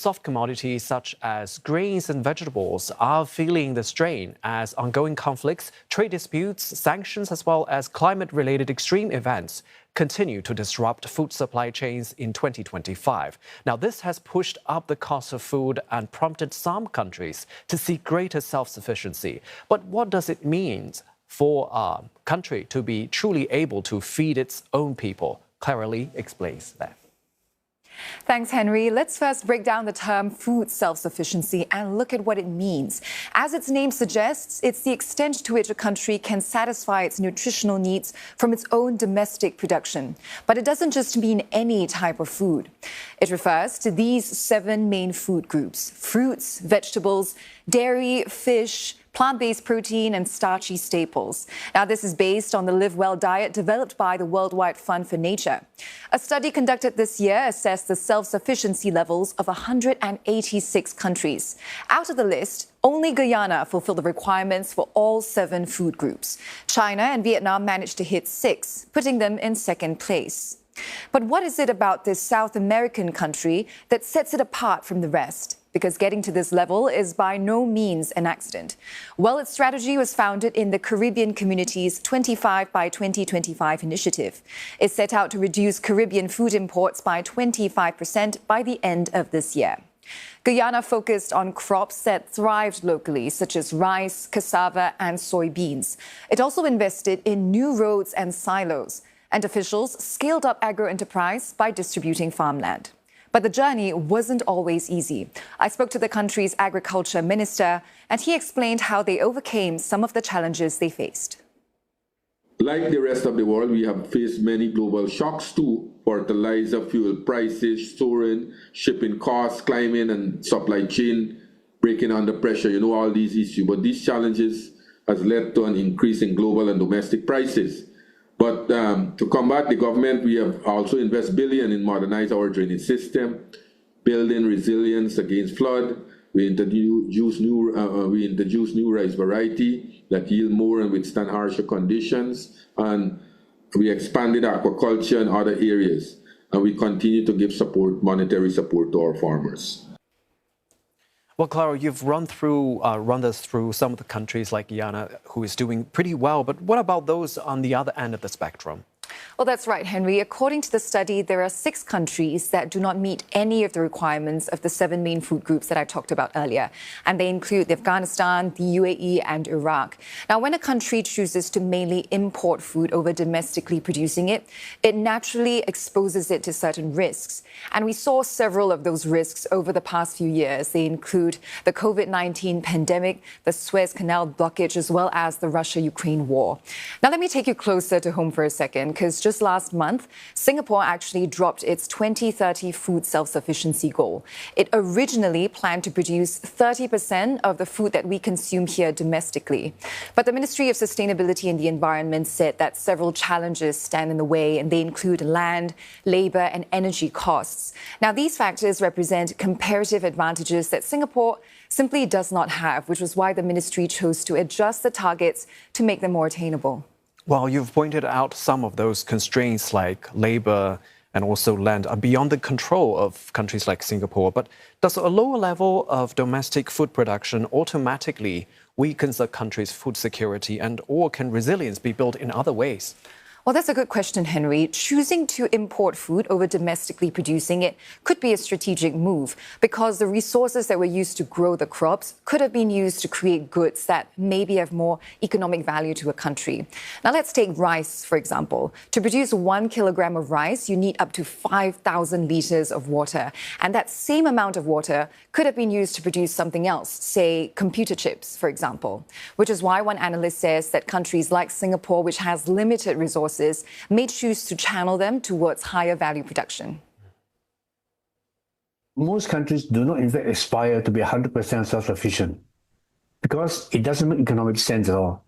soft commodities such as grains and vegetables are feeling the strain as ongoing conflicts, trade disputes, sanctions, as well as climate-related extreme events continue to disrupt food supply chains in 2025. Now, this has pushed up the cost of food and prompted some countries to seek greater self-sufficiency. But what does it mean for a country to be truly able to feed its own people? Clara Lee explains that. Thanks, Henry. Let's first break down the term food self-sufficiency and look at what it means. As its name suggests, it's the extent to which a country can satisfy its nutritional needs from its own domestic production. But it doesn't just mean any type of food. It refers to these 7 main food groups: fruits, vegetables, dairy, fish, plant-based protein and starchy staples. Now, this is based on the Live Well diet developed by the Worldwide Fund for Nature. A study conducted this year assessed the self-sufficiency levels of 186 countries. Out of the list, only Guyana fulfilled the requirements for all 7 food groups. China and Vietnam managed to hit 6, putting them in second place. But what is it about this South American country that sets it apart from the rest? Because getting to this level is by no means an accident. Well, its strategy was founded in the Caribbean Community's 25 by 2025 initiative. It set out to reduce Caribbean food imports by 25% by the end of this year. Guyana focused on crops that thrived locally, such as rice, cassava, and soybeans. It also invested in new roads and silos, and officials scaled up agro-enterprise by distributing farmland. But the journey wasn't always easy. I spoke to the country's agriculture minister, and he explained how they overcame some of the challenges they faced. Like the rest of the world, we have faced many global shocks too. Fertilizer, fuel prices soaring, shipping costs climbing, and supply chain breaking under pressure. You know all these issues. But these challenges has led to an increase in global and domestic prices. But to combat the government, we have also invested billions in modernize our drainage system, building resilience against flood. We introduce new rice variety that yield more and withstand harsher conditions. And we expanded aquaculture in other areas. And we continue to give support, monetary support to our farmers. Well, Clara, you've run us through some of the countries like Guyana, who is doing pretty well. But what about those on the other end of the spectrum? Well, that's right, Henry. According to the study, there are 6 countries that do not meet any of the requirements of the 7 main food groups that I talked about earlier. And they include Afghanistan, the UAE, and Iraq. Now, when a country chooses to mainly import food over domestically producing it, it naturally exposes it to certain risks. And we saw several of those risks over the past few years. They include the COVID-19 pandemic, the Suez Canal blockage, as well as the Russia-Ukraine war. Now, let me take you closer to home for a second, because just last month, Singapore actually dropped its 2030 food self-sufficiency goal. It originally planned to produce 30% of the food that we consume here domestically. But the Ministry of Sustainability and the Environment said that several challenges stand in the way, and they include land, labor, and energy costs. Now, these factors represent comparative advantages that Singapore simply does not have, which was why the ministry chose to adjust the targets to make them more attainable. Well, you've pointed out some of those constraints like labor and also land are beyond the control of countries like Singapore. But does a lower level of domestic food production automatically weaken a country's food security, and or can resilience be built in other ways? Well, that's a good question, Henry. Choosing to import food over domestically producing it could be a strategic move because the resources that were used to grow the crops could have been used to create goods that maybe have more economic value to a country. Now, let's take rice, for example. To produce 1 kilogram of rice, you need up to 5,000 liters of water. And that same amount of water could have been used to produce something else, say computer chips, for example. Which is why one analyst says that countries like Singapore, which has limited resources, may choose to channel them towards higher value production. Most countries do not in fact aspire to be 100% self-sufficient because it doesn't make economic sense at all.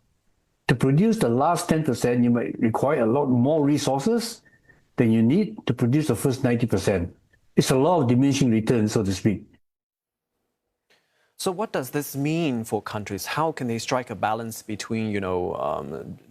To produce the last 10%, you might require a lot more resources than you need to produce the first 90%. It's a law of diminishing returns, so to speak. So what does this mean for countries? How can they strike a balance between,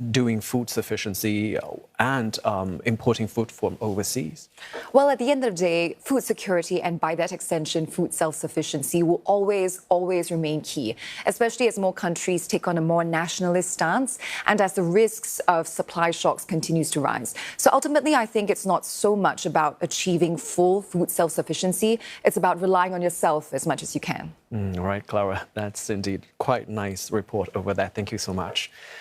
doing food sufficiency and importing food from overseas? Well, at the end of the day, food security and by that extension, food self-sufficiency will always remain key, especially as more countries take on a more nationalist stance and as the risks of supply shocks continues to rise. So ultimately, I think it's not so much about achieving full food self-sufficiency. It's about relying on yourself as much as you can. Right, Clara. That's indeed quite a nice report over there. Thank you so much.